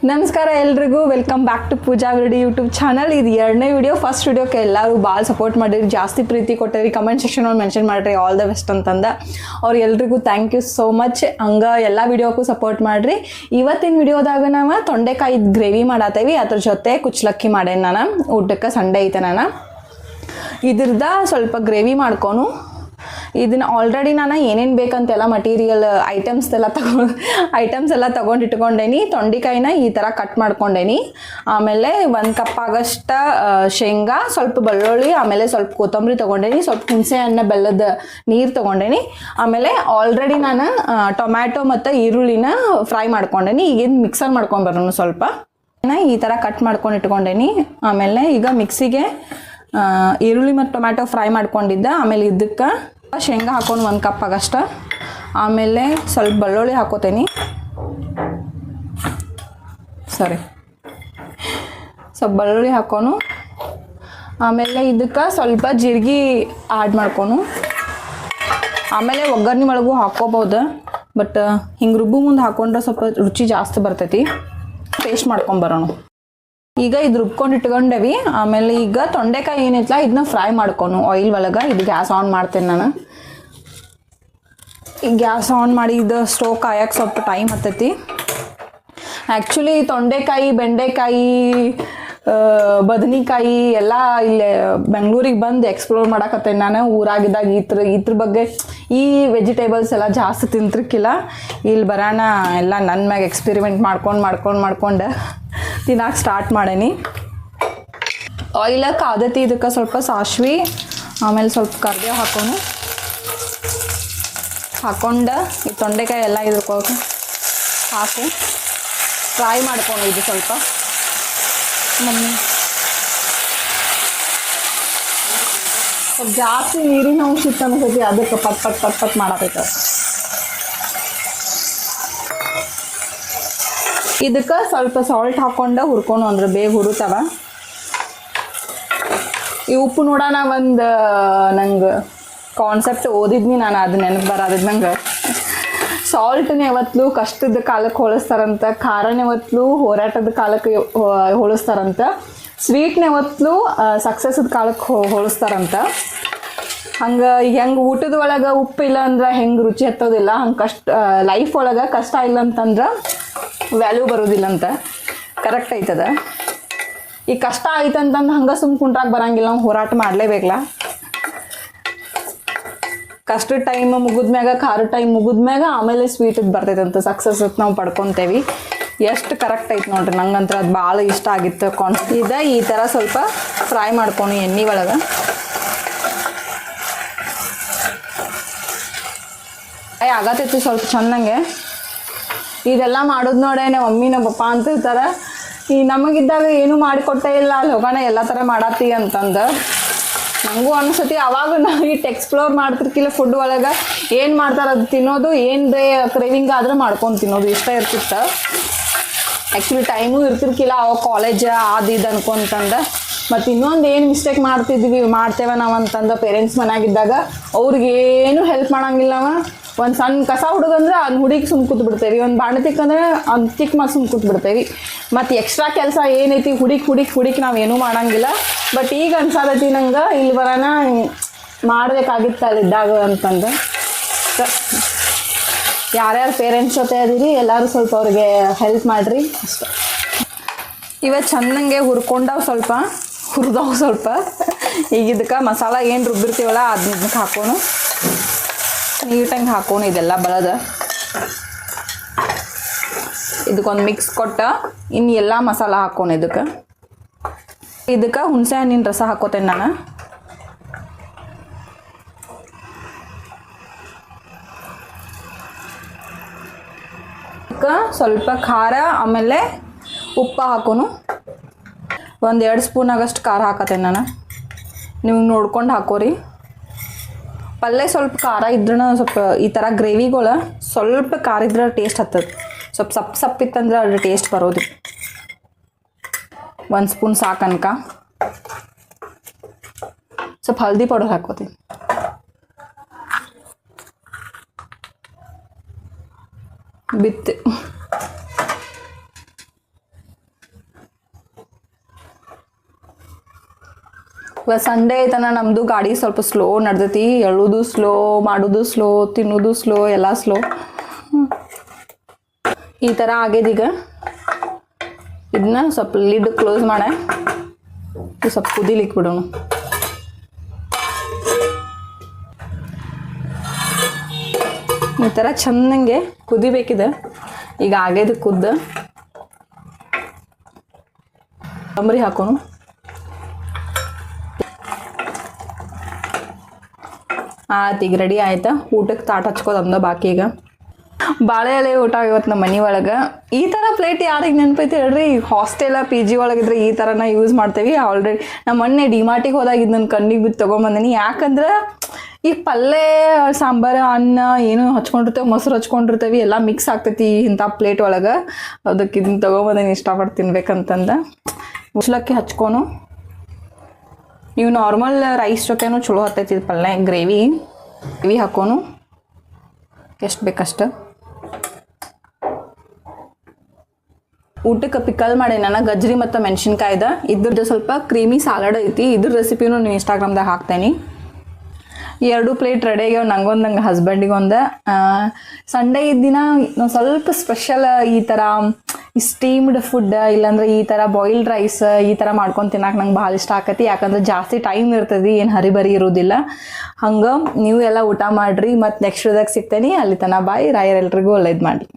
ನಮಸ್ಕಾರ ಎಲ್ರಿಗೂ welcome back to Pooja V D YouTube channel. ಇದು ಎರಡನೇ ವಿಡಿಯೋ. ಫಸ್ಟ್ ವಿಡಿಯೋಕ್ಕೆ ಎಲ್ಲರೂ ಭಾಳ ಸಪೋರ್ಟ್ ಮಾಡಿರಿ, ಜಾಸ್ತಿ ಪ್ರೀತಿ ಕೊಟ್ಟಿರಿ, ಕಮೆಂಟ್ ಸೆಕ್ಷನ್ ಒಳಗೆ ಮೆನ್ಷನ್ ಮಾಡಿರಿ ಆಲ್ ದ ಬೆಸ್ಟ್ ಅಂತಂದ. ಅವ್ರು ಎಲ್ರಿಗೂ ಥ್ಯಾಂಕ್ ಯು ಸೋ ಮಚ್. ಹಂಗೆ ಎಲ್ಲ ವಿಡಿಯೋಕ್ಕೂ ಸಪೋರ್ಟ್ ಮಾಡಿರಿ. ಇವತ್ತಿನ ವಿಡಿಯೋದಾಗ ನಾವು ತೊಂಡೆಕಾಯಿ ಗ್ರೇವಿ ಮಾಡತ್ತೇವಿ, ಅದ್ರ ಜೊತೆ ಕುಚ್ಚಲಕ್ಕಿ ಮಾಡೇನಿ. ನಾನು ಊಟಕ್ಕೆ ಸಂಡೇ ಐತೆ. ನಾನು ಇದ್ರದ್ದು ಸ್ವಲ್ಪ ಗ್ರೇವಿ ಮಾಡ್ಕೊಂಡು ಇದನ್ನು ಆಲ್ರೆಡಿ ನಾನು ಏನೇನು ಬೇಕಂತೆಲ್ಲ ಮಟೀರಿಯಲ್ ಐಟಮ್ಸ್ ಎಲ್ಲ ತೊಗೊಂಡಿಟ್ಕೊಂಡೇನಿ. ತೊಂಡೆಕಾಯಿನ ಈ ಥರ ಕಟ್ ಮಾಡ್ಕೊಂಡೇನಿ. ಆಮೇಲೆ 1 ಕಪ್ ಆಗಷ್ಟು ಶೇಂಗಾ, ಸ್ವಲ್ಪ ಬೆಳ್ಳುಳ್ಳಿ, ಆಮೇಲೆ ಸ್ವಲ್ಪ ಕೊತ್ತಂಬರಿ ತೊಗೊಂಡೇನಿ, ಸ್ವಲ್ಪ ಹುಣಸೆ ಹಣ್ಣು ಬೆಲ್ಲದ ನೀರು ತೊಗೊಂಡೇನಿ. ಆಮೇಲೆ ಆಲ್ರೆಡಿ ನಾನು ಟೊಮ್ಯಾಟೊ ಮತ್ತು ಈರುಳ್ಳಿನ ಫ್ರೈ ಮಾಡ್ಕೊಂಡೇನಿ. ಈಗೇನು ಮಿಕ್ಸರ್ ಮಾಡ್ಕೊಂಬರೋಣ. ಸ್ವಲ್ಪ ಈ ಥರ ಕಟ್ ಮಾಡ್ಕೊಂಡು ಇಟ್ಕೊಂಡೇನಿ. ಆಮೇಲೆ ಈಗ ಮಿಕ್ಸಿಗೆ ಈರುಳ್ಳಿ ಮತ್ತು ಟೊಮ್ಯಾಟೊ ಫ್ರೈ ಮಾಡ್ಕೊಂಡಿದ್ದೆ. ಆಮೇಲೆ ಇದಕ್ಕೆ ಶೇಂಗಾ ಹಾಕೊಂಡು 1 ಕಪ್ ಆಗಷ್ಟು, ಆಮೇಲೆ ಸ್ವಲ್ಪ ಬೆಳ್ಳುಳ್ಳಿ ಹಾಕೋತೇನೆ. ಸ್ವಲ್ಪ ಬೆಳ್ಳುಳ್ಳಿ ಹಾಕೋನು. ಆಮೇಲೆ ಇದಕ್ಕೆ ಸ್ವಲ್ಪ ಜೀರಿಗೆ ಆ್ಯಡ್ ಮಾಡ್ಕೊನು. ಆಮೇಲೆ ಒಗ್ಗರಣೆ ಒಳಗೂ ಹಾಕೋಬೋದು, ಬಟ್ ಹಿಂಗೆ ರುಬ್ಬು ಮುಂದೆ ಹಾಕೊಂಡ್ರೆ ಸ್ವಲ್ಪ ರುಚಿ ಜಾಸ್ತಿ ಬರ್ತೈತಿ. ಪೇಸ್ಟ್ ಮಾಡ್ಕೊಂಬರೋಣ. ಈಗ ಇದು ರುಬ್ಕೊಂಡು ಇಟ್ಕೊಂಡೇವಿ. ಆಮೇಲೆ ಈಗ ತೊಂಡೆಕಾಯಿ ಏನೈತಲ್ಲ ಇದನ್ನ ಫ್ರೈ ಮಾಡ್ಕೊನು ಆಯಿಲ್ ಒಳಗೆ. ಇದು ಗ್ಯಾಸ್ ಆನ್ ಮಾಡ್ತೇನೆ ನಾನು. ಈ ಗ್ಯಾಸ್ ಆನ್ ಮಾಡಿ ಇದು ಸ್ಟೋವ್ ಕಾಯಕ್ಕೆ ಸ್ವಲ್ಪ ಟೈಮ್ ಹತ್ತೈತಿ. ಆ್ಯಕ್ಚುಲಿ ತೊಂಡೆಕಾಯಿ, ಬೆಂಡೆಕಾಯಿ, ಬದನೆಕಾಯಿ ಎಲ್ಲ ಇಲ್ಲೇ ಬೆಂಗಳೂರಿಗೆ ಬಂದು ಎಕ್ಸ್ಪ್ಲೋರ್ ಮಾಡಕತ್ತೇನೆ ನಾನು. ಊರಾಗಿದ್ದಾಗ ಇದ್ರ ಬಗ್ಗೆ ಈ ವೆಜಿಟೇಬಲ್ಸ್ ಎಲ್ಲ ಜಾಸ್ತಿ ತಿಂತಿರ್ಕಿಲ್ಲ. ಇಲ್ಲಿ ಬರೋಣ ಎಲ್ಲ ನನ್ನ ಮ್ಯಾಗ ಎಕ್ಸ್ಪೆರಿಮೆಂಟ್ ಮಾಡ್ಕೊಂಡು ತಿನ್ನಕ್ಕೆ ಸ್ಟಾರ್ಟ್ ಮಾಡೇನಿ. ಆಯಿಲ ಕಾದತಿ. ಇದಕ್ಕೆ ಸ್ವಲ್ಪ ಸಾಸಿವೆ, ಆಮೇಲೆ ಸ್ವಲ್ಪ ಕರಿಬೇವು ಹಾಕೊಂಡು ಈ ತೊಂಡೆಕಾಯಿ ಎಲ್ಲ ಇದಕ್ಕೆ ಹಾಕಿ ಫ್ರೈ ಮಾಡ್ಕೊಂಡು ಇದು ಸ್ವಲ್ಪ ಜಾಸ್ತಿ ನೀರಿನ ಅಂಶ ಇತ್ತು ಅನ್ಸತಿ, ಅದಕ್ಕೆ ಪಟ್ ಮಾಡಬೇಕು. ಇದಕ್ಕೆ ಸ್ವಲ್ಪ ಸಾಲ್ಟ್ ಹಾಕೊಂಡು ಹುರ್ಕೊಂಡು ಅಂದ್ರೆ ಬೇಗ ಹುರುತ್ತವ. ಈ ಉಪ್ಪು ನೋಡೋಣ. ನಂಗೆ ಕಾನ್ಸೆಪ್ಟ್ ಓದಿದ್ನಿ ನಾನು, ಅದು ನೆನಪು ಬರೋದಿದ್ದು ನಂಗೆ. ಸಾಲ್ಟ್ನ ಯಾವತ್ತೂ ಕಷ್ಟದ ಕಾಲಕ್ಕೆ ಹೋಲಿಸ್ತಾರಂತ, ಖಾರನ ಯಾವತ್ತೂ ಹೋರಾಟದ ಕಾಲಕ್ಕೆ ಹೋಲಿಸ್ತಾರಂತ, ಸ್ವೀಟ್ನ ಯಾವತ್ತೂ ಸಕ್ಸಸ್ದ ಕಾಲಕ್ಕೆ ಹೋಲಿಸ್ತಾರಂತ. ಹಂಗೆ ಹೆಂಗೆ ಊಟದ ಒಳಗೆ ಉಪ್ಪು ಇಲ್ಲ ಅಂದ್ರೆ ಹೆಂಗೆ ರುಚಿ ಹತ್ತೋದಿಲ್ಲ, ಹಂಗೆ ಲೈಫ್ ಒಳಗೆ ಕಷ್ಟ ಇಲ್ಲ ಅಂತಂದ್ರೆ ವ್ಯಾಲ್ಯೂ ಬರೋದಿಲ್ಲ ಅಂತ. ಕರೆಕ್ಟ್ ಐತದ. ಈ ಕಷ್ಟ ಆಯ್ತಂತಂದು ಹಂಗೆ ಸುಮ್ಮ ಕುಂಟ್ರಾಗ ಬರಂಗಿಲ್ಲ, ನಾವು ಹೋರಾಟ ಮಾಡಲೇಬೇಕಲ್ಲ. ಕಷ್ಟದ ಟೈಮ್ ಮುಗಿದ್ಮ್ಯಾಗ, ಖಾರದ ಟೈಮ್ ಮುಗಿದ್ಮ್ಯಾಗ ಆಮೇಲೆ ಸ್ವೀಟದ್ದು ಬರ್ತೈತಂತ, ಸಕ್ಸಸ್ ನಾವು ಪಡ್ಕೊತೇವಿ. ಎಷ್ಟು ಕರೆಕ್ಟ್ ಐತೆ ನೋಡ್ರಿ. ನಂಗಂತ ಅದು ಭಾಳ ಇಷ್ಟ ಆಗಿತ್ತು. ಈ ಥರ ಸ್ವಲ್ಪ ಫ್ರೈ ಮಾಡ್ಕೊಂಡು ಎಣ್ಣೆ ಒಳಗೆ. ಆಗತ್ತೈತಿ ಸ್ವಲ್ಪ ಚೆನ್ನಾಗೆ. ಇದೆಲ್ಲ ಮಾಡೋದು ನೋಡೇ ನಮ್ಮ ಮಮ್ಮಿ ನಮ್ಮ ಪಪ್ಪ ಅಂತಿರ್ತಾರೆ, ಈ ನಮಗಿದ್ದಾಗ ಏನೂ ಮಾಡಿಕೊಟ್ಟೇ ಇಲ್ಲ, ಅಲ್ಲಿ ಹೋಗೋಣ ಎಲ್ಲ ಥರ ಮಾಡತ್ತಿ ಅಂತಂದು. ನನಗೂ ಅನಿಸ್ತತಿ. ಅವಾಗ ನಾವು ಇಟ್ಟು ಎಕ್ಸ್ಪ್ಲೋರ್ ಮಾಡ್ತಿರ್ಕಿಲ್ಲ ಫುಡ್ ಒಳಗೆ. ಏನು ಮಾಡ್ತಾರೆ ಅದು ತಿನ್ನೋದು, ಏನು ಕ್ರೇವಿಂಗ್ ಆದ್ರೆ ಮಾಡ್ಕೊಂಡು ತಿನ್ನೋದು ಇಷ್ಟ ಇರ್ತಿತ್ತು. ಆ್ಯಕ್ಚುಲಿ ಟೈಮು ಇರ್ತಿರ್ಕಿಲ್ಲ ಅವಾಗ, ಕಾಲೇಜ್ ಅದು ಇದು ಅನ್ಕೊಂತಂದು. ಮತ್ತು ಇನ್ನೊಂದು ಏನು ಮಿಸ್ಟೇಕ್ ಮಾಡ್ತೇವೆ ನಾವು ಅಂತಂದು, ಪೇರೆಂಟ್ಸ್ ಮನೆಯಾಗಿದ್ದಾಗ ಅವ್ರಿಗೇನು ಹೆಲ್ಪ್ ಮಾಡಂಗಿಲ್ಲ. ಒಂದು ಸಣ್ಣ ಕಸ ಹುಡುಗಂದ್ರೆ ಅದನ್ನ ಹುಡುಗಿ ಸುಮ್ಮ ಕೂತ್ ಬಿಡ್ತೇವೆ, ಒಂದು ಬಾಣೆ ತಿಕ್ಕಂದ್ರೆ ಅದು ತಿಕ್ಕ ಮಾಡಿ ಸುಮ್ಮ ಕೂತ್ ಬಿಡ್ತೇವೆ. ಮತ್ತು ಎಕ್ಸ್ಟ್ರಾ ಕೆಲಸ ಏನೈತಿ ಹುಡುಕಿ ನಾವೇನೂ ಮಾಡಂಗಿಲ್ಲ. ಬಟ್ ಈಗ ಅನ್ಸಾದೈತಿ ನಂಗೆ, ಇಲ್ಲಿ ಬರೋಣ ಮಾಡಬೇಕಾಗಿತ್ತು ಅಲ್ಲಿದ್ದಾಗ ಅಂತಂದು. ಯಾರ್ಯಾರು ಪೇರೆಂಟ್ಸ್ ಜೊತೆ ಅದೀರಿ ಎಲ್ಲರೂ ಸ್ವಲ್ಪ ಅವ್ರಿಗೆ ಹೆಲ್ಪ್ ಮಾಡಿರಿ ಅಷ್ಟೆ. ಇವತ್ತು ಚೆನ್ನಾಗೆ ಹುರ್ಕೊಂಡವು, ಹುರಿದವು ಸ್ವಲ್ಪ. ಈಗ ಇದಕ್ಕೆ ಮಸಾಲ ಏನು ರುಬ್ಬಿರ್ತೀವಲ್ಲ ಅದನ್ನ ಹಾಕೋನು, ನೀಟಾಗಿ ಹಾಕೋನು. ಇದೆಲ್ಲ ಬಳದ ಇದಕ್ಕೊಂದು ಮಿಕ್ಸ್ ಕೊಟ್ಟ ಇನ್ನು ಎಲ್ಲ ಮಸಾಲ ಹಾಕೋನು. ಇದಕ್ಕೆ ಹುಣಸೆ ಹಣ್ಣಿನ ರಸ ಹಾಕೋತೇನೆ ನಾನು. ಇದಕ್ಕೆ ಸ್ವಲ್ಪ ಖಾರ, ಆಮೇಲೆ ಉಪ್ಪು ಹಾಕೋನು. 1-2 ಸ್ಪೂನ್ ಆಗಷ್ಟು ಖಾರ ಹಾಕತ್ತೇನೆ ನಾನು. ನೀವು ನೋಡ್ಕೊಂಡು ಹಾಕೋರಿ. ಪಲ್ಯ ಸ್ವಲ್ಪ ಖಾರ ಇದ್ರೂ ಸ್ವಲ್ಪ ಈ ಥರ ಗ್ರೇವಿಗಳು ಸ್ವಲ್ಪ ಖಾರ ಇದ್ರೆ ಟೇಸ್ಟ್ ಹತ್ತದ. ಸ್ವಲ್ಪ ಸಪ್ಪಿತ್ತಂದ್ರೆ ಅದ್ರ ಟೇಸ್ಟ್ ಬರೋದು. 1 ಸ್ಪೂನ್ ಸಾಕನ್ಕ. ಸ್ವಲ್ಪ ಹಲ್ದಿ ಪೌಡರ್ ಹಾಕೋತೀನಿ. ಬಿತ್ತು ಇವತ್ತು ಸಂಡೇ ಐತನ ನಮ್ಮದು ಗಾಡಿ ಸ್ವಲ್ಪ ಸ್ಲೋ ನಡ್ದೈತಿ. ಎಳ್ಳೋದು ಸ್ಲೋ, ಮಾಡೋದು ಸ್ಲೋ, ತಿನ್ನೋದು ಸ್ಲೋ, ಎಲ್ಲ ಸ್ಲೋ. ಈ ಥರ ಆಗ್ಯದೀಗ. ಇದನ್ನ ಸ್ವಲ್ಪ ಲಿಡ್ ಕ್ಲೋಸ್ ಮಾಡೆ ಸ್ವಲ್ಪ ಕುದಿಲಿಕ್ಕೆ ಬಿಡೋಣ. ಈ ಥರ ಚೆನ್ನಾಗೆ ಕುದಿಬೇಕಿದೆ. ಈಗ ಆಗ್ಯದ ಕುದ್ದು ತಂಬರಿ ಹಾಕೋಣ. ಆಯ್ತು, ಈಗ ರೆಡಿ ಆಯ್ತಾ. ಊಟಕ್ಕೆ ತಾಟ ಹಚ್ಕೋದು ಅಂದ ಬಾಕಿ. ಈಗ ಬಾಳೆ ಎಲೆ ಊಟ ಇವತ್ತು ನಮ್ಮ ಮನೆ ಒಳಗೆ. ಈ ಥರ ಪ್ಲೇಟ್ ಯಾರಿಗೆ ನೆನಪೈತಿ ಹೇಳ್ರಿ? ಹಾಸ್ಟೆಲ ಪಿ ಜಿ ಒಳಗಿದ್ರೆ ಈ ಥರನ ಯೂಸ್ ಮಾಡ್ತೇವೆ. ಆಲ್ರೆಡಿ ನಮ್ಮ ಮೊನ್ನೆ ಡಿಮಾರ್ಟಿಗೆ ಹೋದಾಗಿದ್ದು ನನ್ನ ಕಣ್ಣಿಗೆ ಬಿದ್ದು ತೊಗೊಂಬಂದಿನಿ. ಯಾಕಂದ್ರೆ ಈ ಪಲ್ಯ, ಸಾಂಬಾರು, ಅನ್ನ ಏನು ಹಚ್ಕೊಂಡಿರ್ತೇವೆ, ಮೊಸರು ಹಚ್ಕೊಂಡಿರ್ತೇವೆ, ಎಲ್ಲ ಮಿಕ್ಸ್ ಆಗ್ತೈತಿ ಇಂಥ ಪ್ಲೇಟ್ ಒಳಗೆ. ಅದಕ್ಕೆ ಇದನ್ನ ತೊಗೊಂಬಂದಿನಿ ಇಷ್ಟಪಟ್ಟು ತಿನ್ಬೇಕಂತಂದು. ಮುಸ್ಲಕ್ಕಿ ಹಚ್ಕೊನು. ನೀವು ನಾರ್ಮಲ್ ರೈಸ್ ಜೊತೆನೂ ಚಲೋ ಹತ್ತೈತಿ ಪಲ್ಯ. ಗ್ರೇವಿ ಹಾಕೋನು ಎಷ್ಟು ಬೇಕಷ್ಟು. ಊಟಕ್ಕೆ ಪಿಕಲ್ ಮಾಡಿ ನಾನು ಗಜ್ರಿ ಮತ್ತು ಮೆಣಸಿನ್ಕಾಯ್ದ. ಇದ್ರದ್ದು ಸ್ವಲ್ಪ ಕ್ರೀಮಿ ಸಾಲಡ್ ಐತಿ. ಇದ್ರ ರೆಸಿಪಿನೂ ನೀವು ಇನ್ಸ್ಟಾಗ್ರಾಮ್ದಾಗ ಹಾಕ್ತೇನೆ. 2 ಪ್ಲೇಟ್ ರೆಡಿ ಆಗ್ಯಾವ. ನಂಗೊಂದು, ನಂಗೆ ಹಸ್ಬೆಂಡಿಗೊಂದು. ಸಂಡೇ ಇದ್ದಿನ ನಾವು ಸ್ವಲ್ಪ ಸ್ಪೆಷಲ್ ಈ ಥರ ಸ್ಟೀಮ್ಡ್ ಫುಡ್, ಇಲ್ಲಾಂದ್ರೆ ಈ ಥರ ಬಾಯ್ಲ್ಡ್ ರೈಸ್ ಈ ಥರ ಮಾಡ್ಕೊಂಡು ತಿನ್ನಕ್ಕೆ ನಂಗೆ ಭಾಳ ಇಷ್ಟ ಆಕತಿ. ಯಾಕಂದ್ರೆ ಜಾಸ್ತಿ ಟೈಮ್ ಇರ್ತದೆ, ಏನು ಹರಿಬರಿ ಇರೋದಿಲ್ಲ. ಹಂಗೆ ನೀವು ಎಲ್ಲ ಊಟ ಮಾಡಿರಿ. ಮತ್ತು ನೆಕ್ಸ್ಟ್ ವಿಡಿಯೋದಾಗ ಸಿಗ್ತೇನೆ. ಅಲ್ಲಿ ತನಕ ಬಾಯ್. ರಾಯರ್ ಎಲ್ರಿಗೂ ಒಳ್ಳೇದು ಮಾಡಿ.